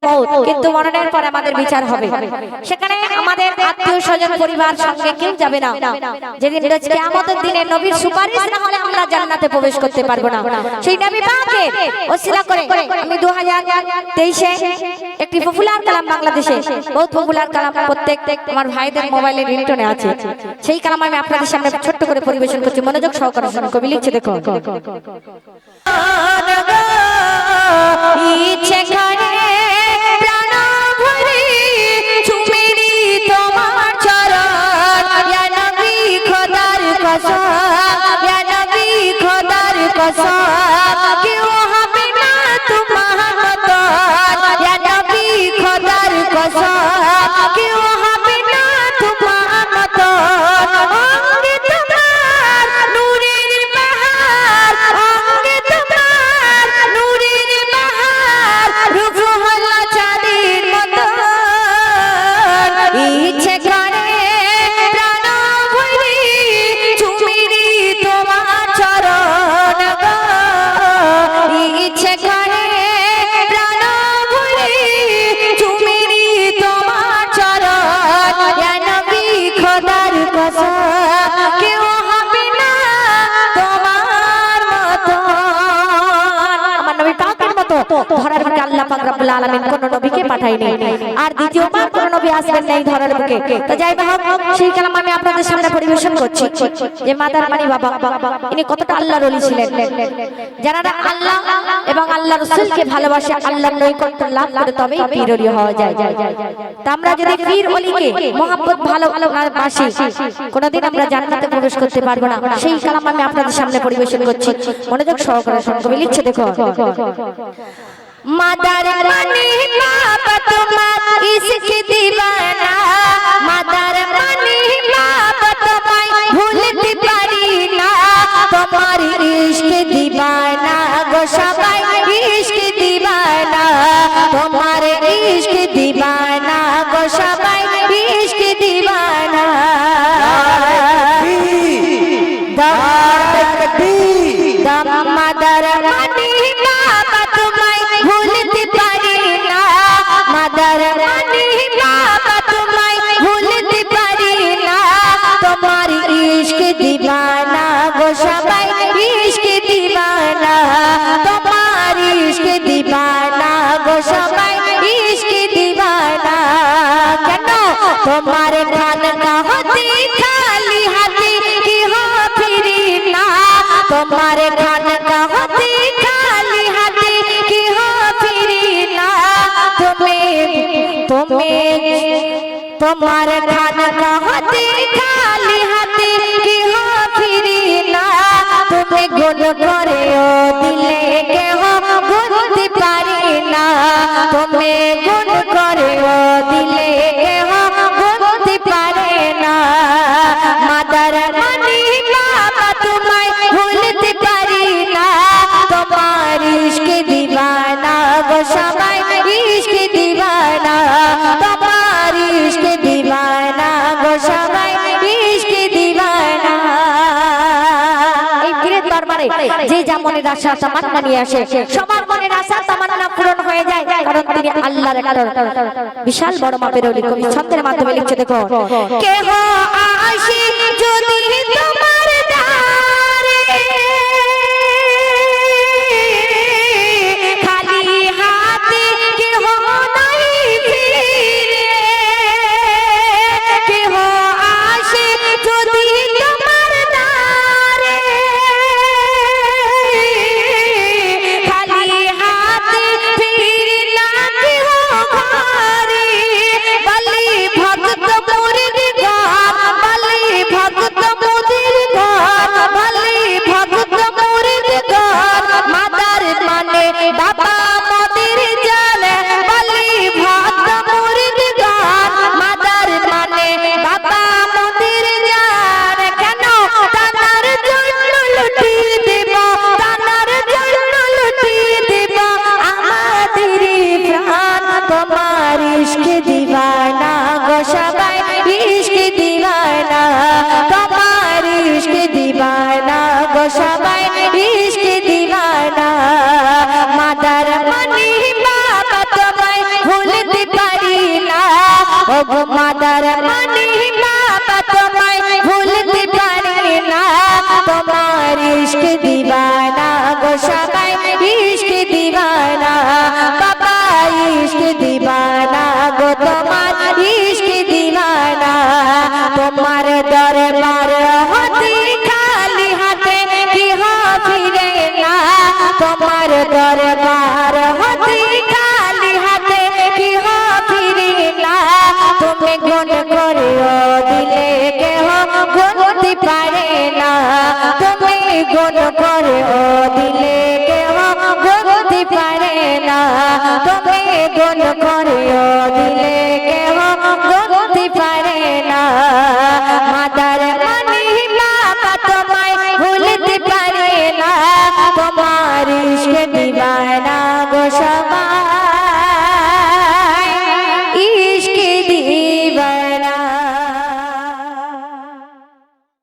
মওত, কিন্তু মরণের পরে আমাদের বিচার হবে। সেখানে আমাদের আত্মীয় স্বজন পরিবার সঙ্গে কেউ যাবে না। যেদিন কিয়ামতের দিনে নবীর সুপারিশ না হলে আমরা জান্নাতে প্রবেশ করতে পারবো না। সেই নবী পাকের ওসিলা করে আমি 2023-এ একটি পপুলার কালাম, বাংলাদেশে বহুত পপুলার কালাম, প্রত্যেক আমার ভাইদের মোবাইলে রিংটোনে আছে। সেই কালাম আমি আপনাদের সামনে ছোট্ট করে পরিবেশন করছি, মনোযোগ সহকারে শুনুন। কবি লিখছে, দেখো। ইচ্ছে করে প্রাণ ভরে চুমেরি তোমার চরণ, ইয়া নবী খোদার কসম, ইয়া নবী খোদার কসম, কেউ হবে না তোমার মতো, ইয়া নবী খোদার কসম, কেউ হবে না তোমার মতো। অঙ্গে তোমার নূরের বাহার, অঙ্গে তোমার নূরের বাহার, রূপ হলো চাঁদের মতো। ইচ্ছে করে প্রাণ ভরে চুমেরি তোমার চরণ গো, ইচ্ছে করে প্রাণ ভরে চুমেরি তোমার চরণ, ইয়া নবী খোদার কসম, কেউ হবে না তোমার মতো। আমার নবী পাকের মতো ধরার বুকে আল্লাহ পাক রব্বুল আলামিন কোন নবীকে পাঠায়নি, আর দ্বিতীয়বার কোন নবী আসবেন না এই ধরার বুকে। তো যাই হোক, সেই কালাম আমি আপনাদের সামনে পরিবেশন করছি যে মাদার মানি বাবা ইনি কতটা আল্লাহর ওলি ছিলেন। যারা আল্লাহ এবং আল্লাহ রাসূলকে ভালোবাসে, আল্লাহর নৈকট্য লাভ করে তবেই পীর ওলি হওয়া যায়। তা আমরা যদি পীর ওলিকে মহব্বত ভালোবাসি, কোনদিন আমরা জান্নাতে প্রবেশ করতে পারবো না। সেই কালাম আমি আপনাদের সামনে পরিবেশন করছি, মনোযোগ সহকারে শুনুন। কবি লিখছে, দেখো। মাদার মানি বাবা তোমার ইশক দিওয়ানা, মাদার মানি বাবা তোমায় ভুলতে পারি না, তোমার ইশক দিওয়ানা গো সবাই ইশক দিওয়ানা, তোমার ইশক দিওয়ানা গো সবাই ইশক দিওয়ানা। মাদার মানি বাবা তোমায় ভুলতে পারি না, মাদার মানি বাবা তোমায় ভুলতে পারি না, তোমার ইশক দিওয়ানা গো সবাই ইশক দিওয়ানা, তোমার ইশক দিওয়ানা গো সবাই ইশক দিওয়ানা। কেন তোমার খানকাহতে খালি হাতে কেহ ফিরি না, তোমার খানকাহতে খালি হাতে কেহ ফিরি না, তোমার খানকাহতে খালি হাতে কেহ ফিরি না, তুমি গুণ করেও দিলে কেহ গুনতে পারি না, তুমি গুণ করেও দিলে কেহ গুনতে পারে না। মাদার মানি বাবা তোমায় ভুলতে পারি না, তোমার ইশক দিওয়ানা গো সবাই ইশক দিওয়ানা, তোমার ইশক দিওয়ানা গো সবাই ইশক দিওয়ানা। এই পীরের দরবারে যে যা মনের আশা তামান্না নিয়ে আসে, সবার মনের আশা তামান্না পূরণ হয়ে যায়, কারণ তিনি আল্লাহর একটা বিশাল বড় মাপের ওলি। কবি ছন্দের মাধ্যমে লিখছে, দেখো। কেহ আসে যদি তোমার দ্বারে, খালি হাতে কেহ নাই ফিরে, কেহ আসে যদি তোমার দ্বারে, খালি হাতে ফিরে না কেহ ঘরে, বলি ভক্ত মুরিদ গান, বলি ভক্ত মুরিদ গান, বলি ভক্ত মুরিদ গান, মাদার মানে বাবা মোদের জান, বলি ভক্ত মুরিদ গান, মাদার মানে বাবা মোদের জান। কেন তানার জন্য লুটি দেব, তানার জন্য লুটি দেব আমাদের প্রাণ, তোমার ইশক দিওয়ানা গো সবাই ইশক দিওয়ানা, তোমার ইশক দিওয়ানা গো সবাই ইশক দিওয়ানা। মাদার মানি বাবা তোমায় ভুল ওগো মাদার মানি বাবা তোমায় ভুলতে পারি না তোমার ইশক দিওয়ানা গো সবাই ইশক দিওয়ানা বাবা ইশক দিওয়ানা গো তোমার ইশক দিওয়ানা তোমার দরবার হতে খালি হাতে কি ফিরে না তোমার দরবার হতে খালি হাতে কি ফিরে না তুমি গুণ করে দিলে কেহ গুনতে পারে না তুমি গুণ করে দিলে কেহ গুনতে পারে না তুমি গুণ